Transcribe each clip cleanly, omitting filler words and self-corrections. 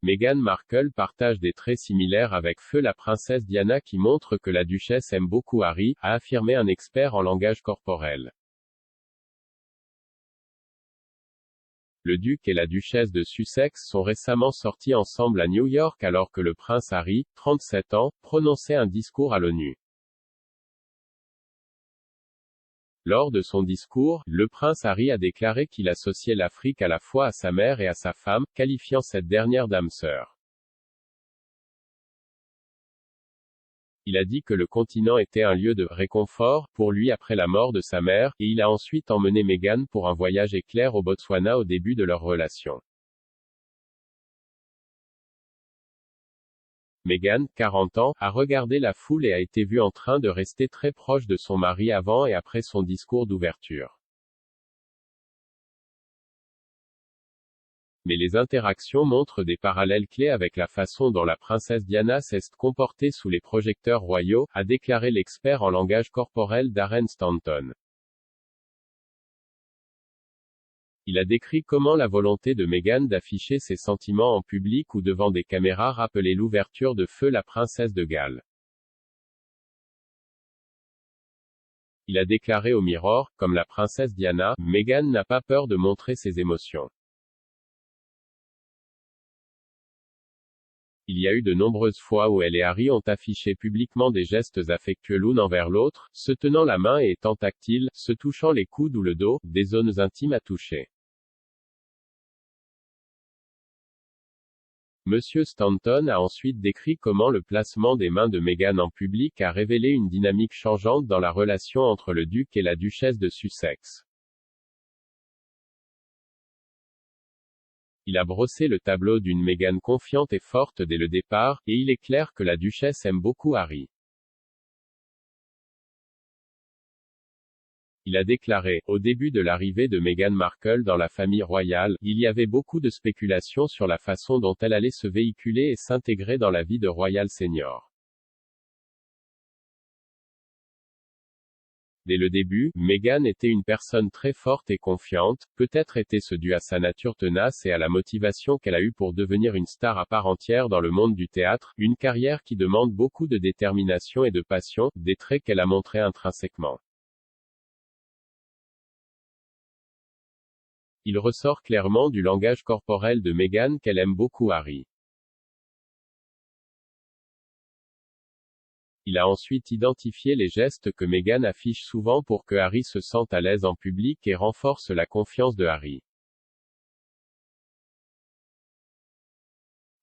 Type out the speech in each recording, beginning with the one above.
Meghan Markle partage des traits similaires avec feu la princesse Diana qui montre que la duchesse aime beaucoup Harry, a affirmé un expert en langage corporel. Le duc et la duchesse de Sussex sont récemment sortis ensemble à New York alors que le prince Harry, 37 ans, prononçait un discours à l'ONU. Lors de son discours, le prince Harry a déclaré qu'il associait l'Afrique à la fois à sa mère et à sa femme, qualifiant cette dernière d'âme sœur. Il a dit que le continent était un lieu de réconfort pour lui après la mort de sa mère, et il a ensuite emmené Meghan pour un voyage éclair au Botswana au début de leur relation. Meghan, 40 ans, a regardé la foule et a été vue en train de rester très proche de son mari avant et après son discours d'ouverture. Mais les interactions montrent des parallèles clés avec la façon dont la princesse Diana s'est comportée sous les projecteurs royaux, a déclaré l'expert en langage corporel Darren Stanton. Il a décrit comment la volonté de Meghan d'afficher ses sentiments en public ou devant des caméras rappelait l'ouverture de feu la princesse de Galles. Il a déclaré au Mirror, comme la princesse Diana, Meghan n'a pas peur de montrer ses émotions. Il y a eu de nombreuses fois où elle et Harry ont affiché publiquement des gestes affectueux l'une envers l'autre, se tenant la main et étant tactiles, se touchant les coudes ou le dos, des zones intimes à toucher. Monsieur Stanton a ensuite décrit comment le placement des mains de Meghan en public a révélé une dynamique changeante dans la relation entre le duc et la duchesse de Sussex. Il a brossé le tableau d'une Meghan confiante et forte dès le départ, et il est clair que la duchesse aime beaucoup Harry. Il a déclaré, au début de l'arrivée de Meghan Markle dans la famille royale, il y avait beaucoup de spéculations sur la façon dont elle allait se véhiculer et s'intégrer dans la vie de Royal Senior. Dès le début, Meghan était une personne très forte et confiante, peut-être était-ce dû à sa nature tenace et à la motivation qu'elle a eue pour devenir une star à part entière dans le monde du théâtre, une carrière qui demande beaucoup de détermination et de passion, des traits qu'elle a montrés intrinsèquement. Il ressort clairement du langage corporel de Meghan qu'elle aime beaucoup Harry. Il a ensuite identifié les gestes que Meghan affiche souvent pour que Harry se sente à l'aise en public et renforce la confiance de Harry.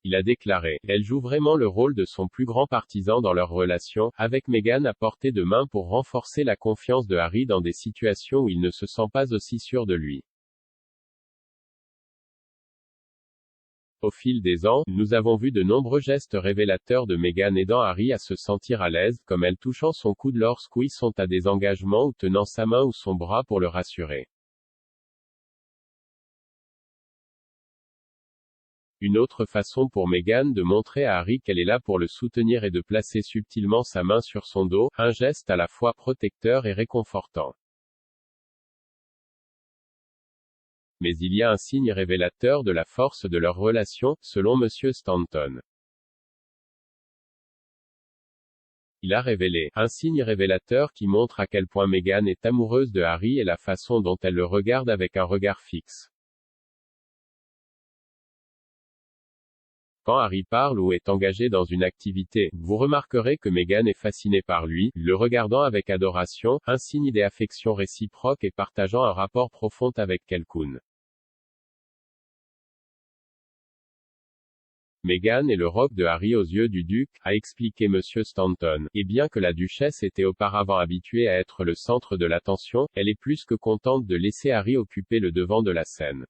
Il a déclaré, elle joue vraiment le rôle de son plus grand partisan dans leur relation, avec Meghan à portée de main pour renforcer la confiance de Harry dans des situations où il ne se sent pas aussi sûr de lui. Au fil des ans, nous avons vu de nombreux gestes révélateurs de Meghan aidant Harry à se sentir à l'aise, comme elle touchant son coude lorsqu'ils sont à des engagements ou tenant sa main ou son bras pour le rassurer. Une autre façon pour Meghan de montrer à Harry qu'elle est là pour le soutenir est de placer subtilement sa main sur son dos, un geste à la fois protecteur et réconfortant. Mais il y a un signe révélateur de la force de leur relation, selon Monsieur Stanton. Il a révélé, un signe révélateur qui montre à quel point Meghan est amoureuse de Harry et la façon dont elle le regarde avec un regard fixe. Quand Harry parle ou est engagé dans une activité, vous remarquerez que Meghan est fascinée par lui, le regardant avec adoration, un signe d'affection réciproque et partageant un rapport profond avec quelqu'un. Meghan est le roc de Harry aux yeux du duc, a expliqué Monsieur Stanton, et bien que la duchesse était auparavant habituée à être le centre de l'attention, elle est plus que contente de laisser Harry occuper le devant de la scène.